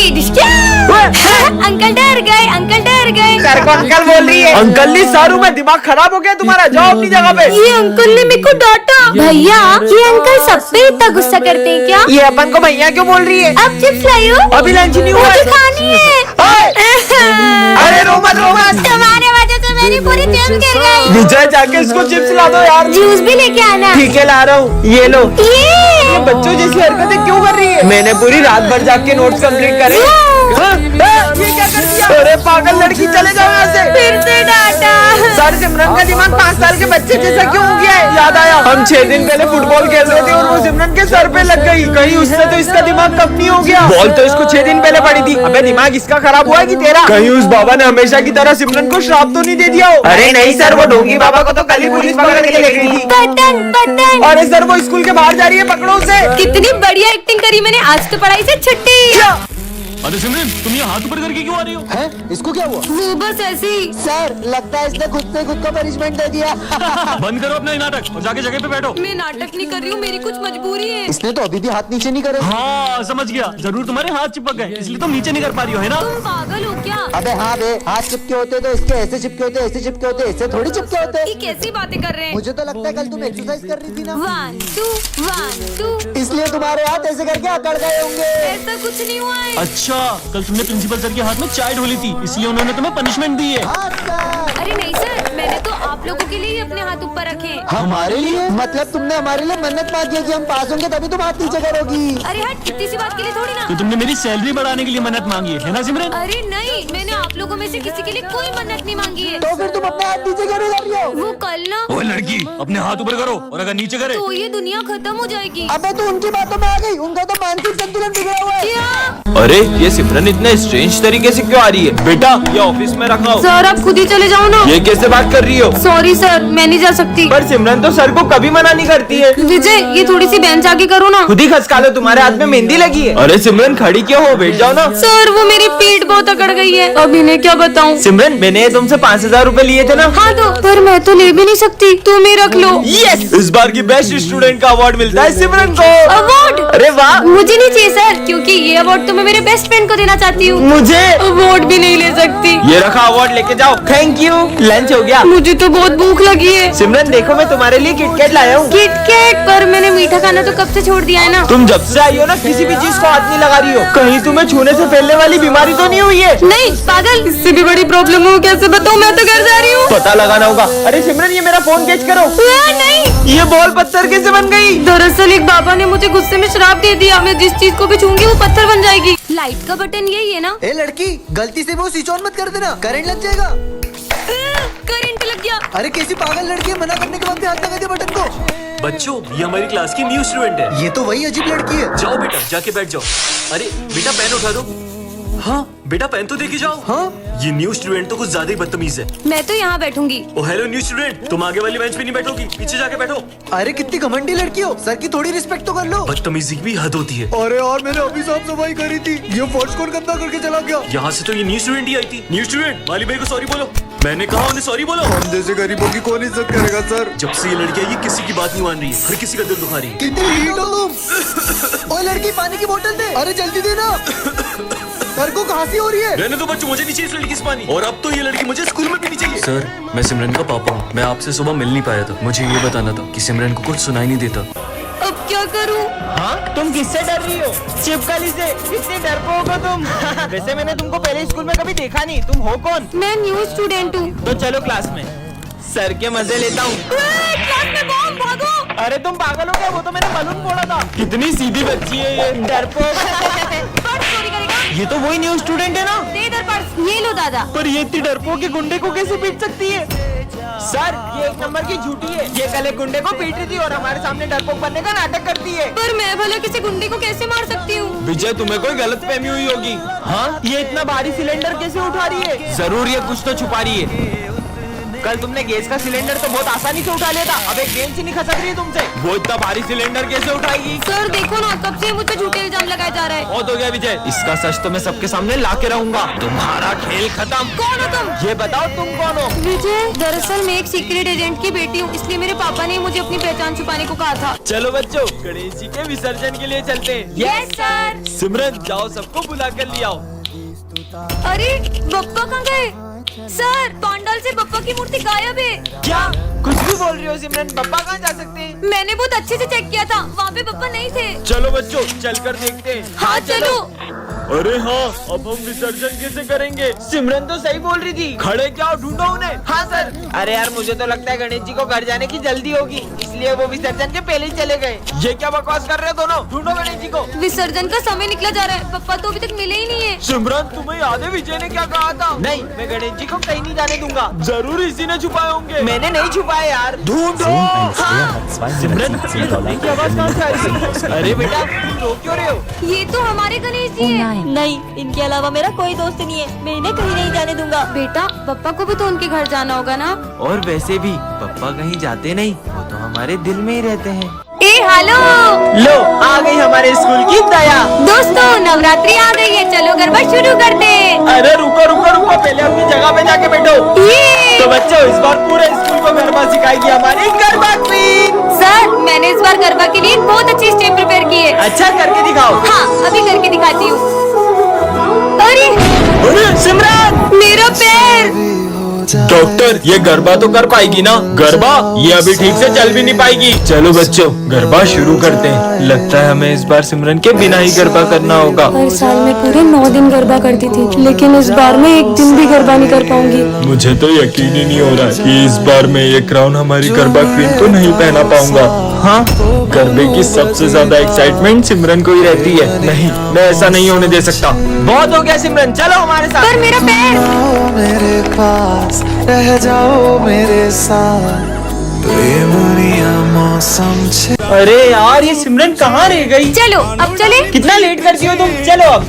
Uncle डर गए, uncle डर गए। सर को अंकल बोल रही है। अंकल नहीं सारू में दिमाग खराब हो गया तुम्हारा, जाओ अपनी जगह पे। ये अंकल ने मेरे को डांटा। भैया ये अंकल सब पे इतना गुस्सा करते हैं क्या? ये अपन को भैया क्यों बोल रही है? अब चिप्स लाई हो? अभी लंच नहीं हुआ मुझे है। खानी है। अरे रो मत रो मत। तुम्हारे वजह से मेरी पूरी जेब गिर गई। विजय जाके इसको चिप्स ला दो यार। जूस भी लेके आना। ठीक है ला रहा हूँ, ये लो। ये बच्चों जैसी हरकतें क्यों कर रही है? मैंने पूरी रात भर जाग के नोट्स कंप्लीट करे। ये क्या कर दिया? अरे पागल लड़की, चले जाओ यहाँ से। फिर से डांटा। सर सिमरन का दिमाग 5 साल के बच्चे जैसा क्यों हो गया है? याद आया हम 6 दिन पहले फुटबॉल खेल रहे थे और वो सिमरन के सर पे लग गई। कहीं उससे तो इसका दिमाग कम नहीं हो गया। बॉल तो इसको 6 दिन पहले पड़ी थी। अबे दिमाग इसका खराब हुआ है कि तेरा? कहीं उस बाबा ने हमेशा की तरह सिमरन को श्राप तो नहीं दे दिया हो? अरे नहीं सर, वो ढोंगी बाबा को तो कल ही पुलिस पकड़ के ले गई थी। पतंग पतंग। अरे सर वो स्कूल के बाहर जा रही है, पकड़ो उसे। कितनी बढ़िया एक्टिंग करी मैंने, आज तो पढ़ाई से छुट्टी। अरे सिमरन, तुम ये हाथ ऊपर करके क्यों आ रही हो? हैं? इसको क्या हुआ? वो बस ऐसे ही। सर लगता है इसने खुद से खुद को पनिशमेंट दे दिया। बंद करो अपना ये नाटक और जाके जगह पे बैठो। मैं नाटक नहीं कर रही हूँ, मेरी कुछ मजबूरी है। इसने तो अभी भी हाथ नीचे नहीं करे। हाँ समझ गया, जरूर तुम्हारे हाथ चिपक गए इसलिए तुम नीचे नहीं कर पा रही हो, है ना? तुम पागल हो क्या? अबे हाँ बे, हाथ चिपके होते तो इसके ऐसे चिपके होते, ऐसे चिपके होते, ऐसे थोड़ी चिपके होते। ये कैसी बातें कर रहे हैं? मुझे तो लगता है कल तुम एक्सरसाइज कर रही थी ना, 1 2 1 2। इसलिए तुम्हारे हाथ ऐसे करके अकड़ गए होंगे। ऐसा कुछ नहीं हुआ है। अच्छा, कल तुमने प्रिंसिपल सर के हाथ में चाय ढोली थी इसलिए उन्होंने तुम्हें पनिशमेंट दी है। हाँ सर। अरे नहीं सर, मैंने तो आप लोगों के लिए ही अपने हाथ ऊपर रखे हैं। हमारे लिए? मतलब तुमने हमारे लिए मन्नत मांगी है कि हम पास होंगे तभी तुम हाथ नीचे करोगी। अरे हट, इतनी सी बात के लिए थोड़ी ना। तो तुमने मेरी सैलरी बढ़ाने के लिए मन्नत मांगी है ना सिमरन? अरे नहीं, मैंने आप लोगों में से किसी के लिए कोई मन्नत नहीं मांगी है। तो फिर तुम अपने हाथ नीचे क्यों नहीं कर रही हो? वो कल ना, ओ लड़की, अपने हाथ ऊपर करो और अगर नीचे करे तो ये दुनिया खत्म हो जाएगी। अबे तू उनकी बातों में आ गई, उनका तो मानसिक संतुलन बिगड़ा हुआ है। क्या? अरे ये सिमरन इतने स्ट्रेंज तरीके से क्यों आ रही है? बेटा ये ऑफिस में रखा हो। सर आप खुद ही चले जाओ ना। ये कैसे बात कर रही हो? सॉरी सर, मैं नहीं जा सकती। पर सिमरन तो सर को कभी मना नहीं करती है। विजय ये थोड़ी सी बेंच आगे करो ना। खुद ही खसका लो, तुम्हारे हाथ में मेहंदी लगी है। अरे सिमरन खड़ी क्यों हो, बैठ जाओ ना। सर वो मेरी पीठ बहुत अकड़ गई है, अब इन्हें क्या बताऊं? सिमरन मैंने तुमसे 5000 रूपए लिए थे ना? हाँ दो, पर मैं तो ले भी नहीं सकती, तुम ही रख लो। यस, इस बार की बेस्ट स्टूडेंट का अवार्ड मिलता है सिमरन को। अवार्ड? अरे वाह। मुझे नहीं चाहिए सर, क्योंकि ये अवार्ड तो मैं मेरे बेस्ट फ्रेंड को देना चाहती हूँ। मुझे अवार्ड भी नहीं ले सकती। ये रखा अवार्ड, लेके जाओ। Thank you. लंच हो गया? मुझे तो बहुत भूख लगी है। सिमरन देखो मैं तुम्हारे लिए किटकैट लाया हूँ। किटकैट? पर मैंने मीठा खाना तो कब से छोड़ दिया है ना। तुम जब से आई हो ना किसी भी चीज को हाथ नहीं लगा रही हो। कहीं तुम्हें छूने से फैलने वाली बीमारी तो नहीं हुई है? नहीं पागल, इससे भी बड़ी प्रॉब्लम हो, कैसे बताऊँ? मैं तो घर जा रही हूँ। पता लगाना होगा। अरे सिमरन ये मेरा फोन कैच करो। नहीं, ये बॉल पत्थर कैसे बन गई? दरअसल एक बाबा ने मुझे गुस्से में श्राप दे दिया, मैं जिस चीज को भी छूंगी वो पत्थर बन जाएगी। लाइट का बटन यही है ना? ए लड़की, गलती से वो स्विच ऑन मत कर देना, करंट लग जाएगा। करंट लग गया। अरे कैसी पागल लड़की है, मना करने के बाद भी हाथ लगा दिया बटन को। बच्चों, ये हमारी क्लास की न्यू स्टूडेंट है। ये तो वही अजीब लड़की है। जाओ बेटा, जाके बैठ जाओ। अरे बेटा पेन उठा दो। हाँ बेटा पेन तो देके जाओ। हाँ? ये न्यू स्टूडेंट तो कुछ ज्यादा ही बदतमीज है। मैं तो यहाँ बैठूंगी। ओ हेलो न्यू स्टूडेंट, तुम आगे वाली बेंच पे नहीं बैठोगी, पीछे जाके बैठो। अरे कितनी घमंडी लड़की हो, सर की थोड़ी रिस्पेक्ट तो कर लो। बदतमीजी की भी हद होती है। अरे यार मैंने अभी साफ सफाई करी थी, ये फर्श कौन गंदा करके चला गया? यहाँ से तो ये न्यू स्टूडेंट ही आई थी। न्यू स्टूडेंट, वाली भाई को सॉरी बोलो। मैंने कहा उन्हें सॉरी बोलो। हम जैसे गरीबों की कौन इज्जत करेगा सर? जब से ये लड़की आई, ये किसी की बात नहीं मान रही है, हर किसी का दिल दुखा रही है। कितनी हीट हो तुम। ओए लड़की पानी की बोतल दे, अरे जल्दी देना। सर को खांसी हो रही है। रहने दो बच्चों, मुझे नहीं चाहिए इस लड़की से पानी, और अब तो ये लड़की मुझे स्कूल में भी नहीं चाहिए। सर मैं सिमरन का पापा हूँ, मैं आपसे सुबह मिल नहीं पाया था, मुझे ये बताना था कि सिमरन को कुछ सुनाई नहीं देता। अब क्या करूँ? हाँ तुम किससे डर रही हो? चिपकली से। इतनी डरपोक हो तुम। वैसे मैंने तुमको पहले स्कूल में कभी देखा नहीं, तुम हो कौन? मैं न्यू स्टूडेंट हूँ। तो चलो क्लास में, सर के मजे लेता हूँ। क्लास में बॉम्ब, भागो। अरे तुम पागल हो गए, वो तो मैंने बलून फोड़ा था। कितनी सीधी बच्ची है ये, डरपोक। पर्स चोरी करेगा? ये तो वही न्यू स्टूडेंट है ना? दे इधर पर्स। ये लो दादा। पर ये इतनी डरपोक के गुंडे को कैसे पीट सकती है? सर ये 1 नंबर की झूठी है, ये कल एक गुंडे को पीट रही थी और हमारे सामने डरपोक बनने का नाटक करती है। पर मैं भला किसी गुंडे को कैसे मार सकती हूँ? विजय तुम्हें कोई गलत फहमी हुई होगी। हाँ ये इतना भारी सिलेंडर कैसे उठा रही है? जरूर ये कुछ तो छुपा रही है। कल तुमने गैस का सिलेंडर तो बहुत आसानी से उठा लिया था, अब एक गेंद से नहीं खसक रही है तुमसे। वो इतना भारी सिलेंडर कैसे उठाएगी? सर देखो ना, कब से मुझ पे झूठे इल्जाम लगाया जा रहा है। बहुत हो गया विजय, इसका सच तो मैं सबके सामने ला के रहूंगा। तुम्हारा खेल खत्म। कौन हो तुम? ये बताओ तुम कौन हो? विजय, दरअसल मैं एक सीक्रेट एजेंट की बेटी हूँ, इसलिए मेरे पापा ने मुझे अपनी पहचान छुपाने को कहा था। चलो बच्चों, गणेश जी के विसर्जन के लिए चलते हैं। Yes sir. सिमरन जाओ, सबको बुला कर ले आओ। अरे बप्पा कहाँ गए? सर पंडाल से बप्पा की मूर्ति गायब है। क्या कुछ भी बोल रही हो सिमरन? पप्पा कहाँ जा सकते हैं? मैंने बहुत अच्छे से चेक किया था, वहाँ पे पप्पा नहीं थे। चलो बच्चों, चलकर देखते हैं। हाँ चलो। अरे हाँ, अब हम विसर्जन कैसे करेंगे? सिमरन तो सही बोल रही थी, खड़े क्या ढूंढो उन्हें। हाँ सर। अरे यार, मुझे तो लगता है गणेश जी को घर जाने की जल्दी होगी, इसलिए वो विसर्जन के पहले ही चले गए। ये क्या बकवास कर रहे हो दोनों? ढूंढो गणेश जी को। विसर्जन का समय निकला जा रहा है, पप्पा तो अभी तक मिले ही नहीं है। सिमरन, तुम्हें याद है विजय ने क्या कहा था? नहीं, मैं गणेश जी को कहीं नहीं जाने दूंगा। जरूर इसी ने छुपाए होंगे। मैंने नहीं छुपाए यार, ढूंढो। सिमरन, ये रोने की आवाज कहाँ से आ रही है? अरे बेटा, तुम रो क्यों रहे हो? ये तो हमारे गणेश जी हैं। नहीं, इनके अलावा मेरा कोई दोस्त नहीं है, मैं इन्हें कहीं नहीं जाने दूंगा। बेटा, पप्पा को भी तो उनके घर जाना होगा ना। और वैसे भी पापा कहीं जाते नहीं, वो तो हमारे दिल में ही रहते हैं। ए हेलो, लो आ गई हमारे स्कूल की दया। दोस्तों नवरात्रि आ गई है, चलो गरबा शुरू करते हैं। अरे रुको रुको रुको, पहले अपनी जगह पे जाके बैठो। ये तो बच्चों, इस बार पूरे स्कूल को गरबा सिखाएगी हमारी गरबा क्वीन। सर, मैंने इस बार गरबा के लिए बहुत अच्छी स्टेप प्रिपेयर की है। अच्छा, करके दिखाओ। हाँ, अभी करके दिखाती हूँ। अरे अरे सिमरन, मेरा पैर। डॉक्टर, ये गरबा तो कर पाएगी ना? गरबा? ये अभी ठीक से चल भी नहीं पाएगी। चलो बच्चों, गरबा शुरू करते हैं। लगता है हमें इस बार सिमरन के बिना ही गरबा करना होगा। हर साल मैं पूरे 9 दिन गरबा करती थी, लेकिन इस बार मैं एक दिन भी गरबा नहीं कर पाऊंगी। मुझे तो यकीन ही नहीं हो रहा है कि इस बार मैं ये क्राउन हमारी गरबा क्वीन को नहीं पहना पाऊंगा। हाँ, गरबे की सबसे ज्यादा एक्साइटमेंट सिमरन को ही रहती है। नहीं, मैं ऐसा नहीं होने दे सकता। बहुत हो गया सिमरन, चलो हमारे साथ। पर मेरा पैर। मेरे पास रह जाओ मेरे साथ, बेमुनिया मौसम। अरे यार, ये सिमरन कहाँ रह गई? चलो अब चले। कितना लेट करती हो तुम? चलो अब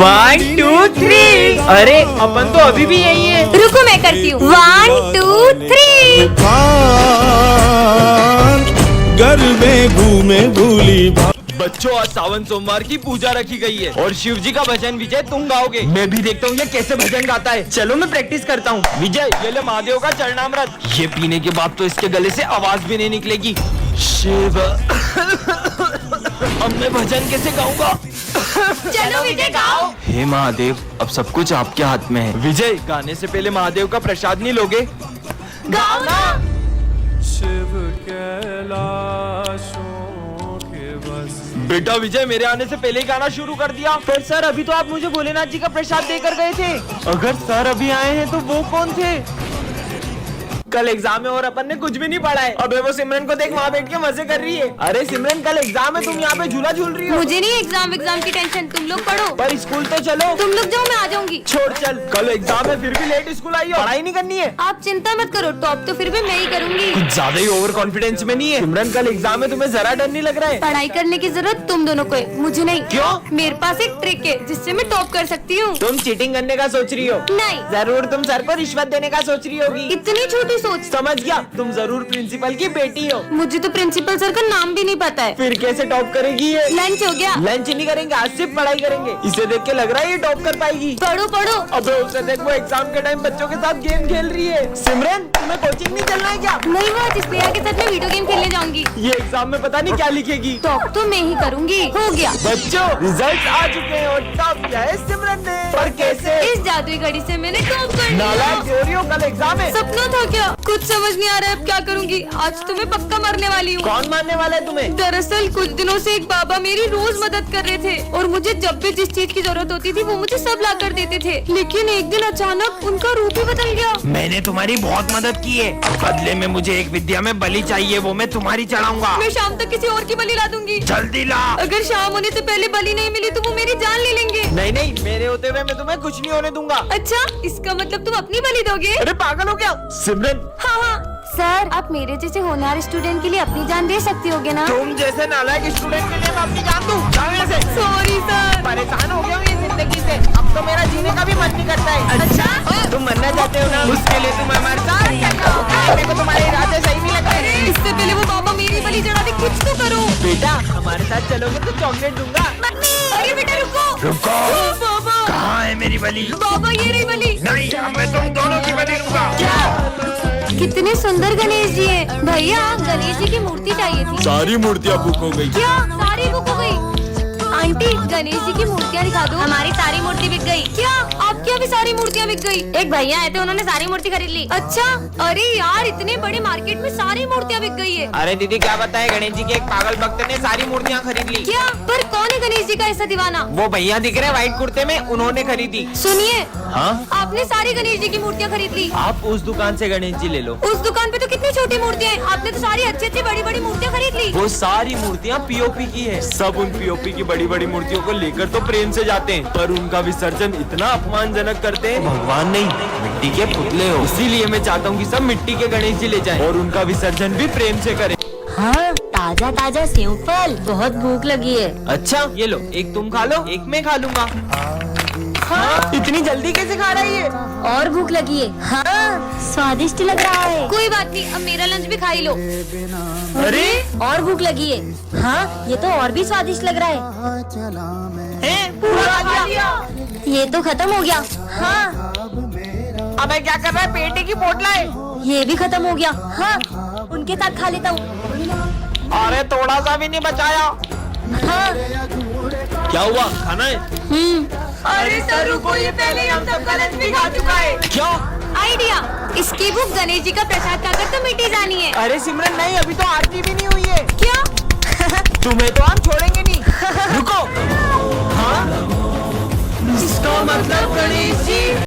1 2 3। अरे अपन तो अभी भी यही है। रुको मैं करती हूँ। 1 2 3। घर में घूमे भूली। बच्चों, आज सावन सोमवार की पूजा रखी गई है और शिव जी का भजन विजय तुम गाओगे। मैं भी देखता हूँ ये कैसे भजन गाता है। चलो मैं प्रैक्टिस करता हूँ। विजय, ये ले महादेव का चरणामृत। ये पीने के बाद तो इसके गले से आवाज भी नहीं निकलेगी। शिव अब मैं भजन कैसे गाऊंगा? चलो विजय गाओ। हे महादेव, अब सब कुछ आपके हाथ में है। विजय, गाने से पहले महादेव का प्रसाद नहीं लोगे? गाओ ना। शिव कैलाशों के बस। बेटा विजय, मेरे आने से पहले ही गाना शुरू कर दिया। पर सर, अभी तो आप मुझे भोलेनाथ जी का प्रसाद देकर गए थे। अगर सर अभी आए हैं तो वो कौन थे? कल एग्जाम है और अपन ने कुछ भी नहीं पढ़ा है। अबे वो सिमरन को देख, वहाँ बैठ के मजे कर रही है। अरे सिमरन, कल एग्जाम है, तुम यहाँ पे झूला झूल रही हो। मुझे नहीं एग्जाम की टेंशन, तुम लोग पढ़ो। पर स्कूल तो चलो। तुम लोग जाओ, मैं आ जाऊंगी। छोड़, चल। कल एग्जाम है, फिर भी लेट स्कूल आई हो। पढ़ाई नहीं करनी है? आप चिंता मत करो, टॉप तो फिर भी मैं ही करूंगी। कुछ ज्यादा ही ओवर कॉन्फिडेंस में नहीं है? सिमरन, कल एग्जाम है, तुम्हें जरा डर नहीं लग रहा है? पढ़ाई करने की जरूरत तुम दोनों को है, मुझे नहीं। क्यों? मेरे पास एक ट्रिक है जिससे मैं टॉप कर सकती हूँ। तुम चीटिंग करने का सोच रही हो? नहीं। जरूर तुम सर को रिश्वत देने का सोच रही होगी। इतनी छोटी सोच। समझ गया, तुम जरूर प्रिंसिपल की बेटी हो। मुझे तो प्रिंसिपल सर का नाम भी नहीं पता है। फिर कैसे टॉप करेगी ये? लंच हो गया। लंच नहीं करेंगे, आज सिर्फ पढ़ाई करेंगे। इसे देख के लग रहा है ये टॉप कर पाएगी। पढ़ो पढ़ो। अबे उसे देख, वो एग्जाम के टाइम बच्चों के साथ गेम खेल रही है। सिमरन, तुम्हें कोचिंग नहीं चलना है क्या? नहीं, वो आज प्रिया के साथ मैं वीडियो गेम खेलने जाऊंगी। ये एग्जाम में पता नहीं क्या लिखेगी। टॉप तो मैं ही करूंगी। हो गया। बच्चों, रिजल्ट आ चुके हैं और टॉप किया है सिमरन ने। पर कैसे? इस जादुई घड़ी से मैंने टॉप कर नालायक लिया। चोरी हो, कल एग्जाम है। सपना था क्या? कुछ समझ नहीं आ रहा है अब क्या करूंगी। आज तो मैं पक्का मरने वाली हूँ। कौन मारने वाला है तुम्हें? दरअसल कुछ दिनों से एक बाबा मेरी रोज मदद कर रहे थे और मुझे जब भी जिस चीज की जरूरत होती थी वो मुझे सब ला कर देते थे, लेकिन एक दिन अचानक उनका रूप ही बदल गया। मैंने तुम्हारी बहुत मदद की है, बदले में मुझे एक विद्या में बलि चाहिए, वो मैं तुम्हारी चढ़ाऊंगा। मैं शाम तक किसी और की बलि ला दूंगी। जल्दी ला। अगर शाम होने से पहले बलि नहीं मिली तो वो मेरी जान ले लेंगे। नहीं नहीं, मेरे होते हुए मैं तुम्हें कुछ नहीं होने दूंगा। अच्छा, इसका मतलब तुम अपनी बलि दोगे? अरे पागल हो क्या सिमरन? हाँ हाँ सर, आप मेरे जैसे होनहार स्टूडेंट के लिए अपनी जान दे सकती होगे ना? तुम जैसे नालायक स्टूडेंट के लिए मैं अपनी जान दूं? जाओ यहाँ से। Sorry sir. परेशान हो गया हूँ ये जिंदगी से, अब तो मेरा जीने का भी मन नहीं करता है। अच्छा तुम मरना चाहते हो ना, उसके लिए तुम हमारे साथ चलो। मेरे को तुम्हारे इरादे सही नहीं लगते। इससे पहले वो बाबा मेरी बलि चढ़ा दे, कुछ तो करो। बेटा हमारे साथ चलोगे तो चॉकलेट दूंगा। अरे बेटा रुको बाबा, कहाँ है मेरी बलि? बाबा ये रही बलि। नहीं मैं तुम दोनों की बलि दूंगा। कितने सुंदर गणेश जी हैं। भैया गणेश जी की मूर्ति चाहिए थी। सारी मूर्तियाँ बुक हो गई। क्या सारी बुक हो गई? आंटी गणेश जी की मूर्तियाँ दिखा दो। हमारी सारी मूर्ति बिक गई। क्या आपकी अभी सारी मूर्तियाँ बिक गई? एक भैया आए थे, उन्होंने सारी मूर्ति खरीद ली। अच्छा, अरे यार इतने बड़े मार्केट में सारी मूर्तियाँ बिक गई है। अरे दीदी क्या बताए, गणेश जी के एक पागल भक्त ने सारी मूर्तियाँ खरीद ली। क्या? पर कौन है गणेश जी का ऐसा दीवाना? वो भैया दिख रहे व्हाइट कुर्ते में, उन्होंने खरीदी। सुनिए, हाँ आपने सारी गणेश जी की मूर्तियाँ खरीद ली। आप उस दुकान से गणेश जी ले लो। उस दुकान पे तो कितनी छोटी मूर्तियाँ हैं, आपने तो सारी अच्छी अच्छी बड़ी बड़ी मूर्तियाँ खरीद ली। वो सारी मूर्तियाँ पीओपी की है। सब उन पीओपी की बड़ी बड़ी मूर्तियों को लेकर तो प्रेम से जाते हैं, पर उनका विसर्जन इतना अपमानजनक करते हैं। भगवान नहीं, मिट्टी के पुतले हो। इसीलिए मैं चाहता हूँ कि सब मिट्टी के गणेश जी ले जाएं और उनका विसर्जन भी प्रेम से करें। हाँ ताजा ताजा सेव फल, बहुत भूख लगी है। अच्छा ये लो, एक तुम खा लो, एक मैं खा लूंगा। हाँ इतनी जल्दी कैसे खा रही है? और भूख लगी है। हाँ स्वादिष्ट लग रहा है। कोई बात नहीं, अब मेरा लंच भी खा ही लो। अरे और भूख लगी है। हाँ ये तो और भी स्वादिष्ट लग रहा है। पूरा खा लिया। ये तो खत्म हो गया। हाँ अबे क्या कर रहा है, पेटे की पोटला है। ये भी खत्म हो गया। हाँ उनके साथ खा लेता हूँ। अरे थोड़ा सा भी नहीं बचाया। हाँ क्या हुआ, खाना है? अरे सर रुको, ये पहले हम सबका लंच भी खा चुका है। क्यों? आइडिया, इसकी बुक गणेश जी का प्रसाद खाकर तो मिट्टी जानी है। अरे सिमरन नहीं, अभी तो आरती भी नहीं हुई है। क्या? तुम्हें तो हम छोड़ेंगे नहीं। रुको। हाँ इसका मतलब गणेश जी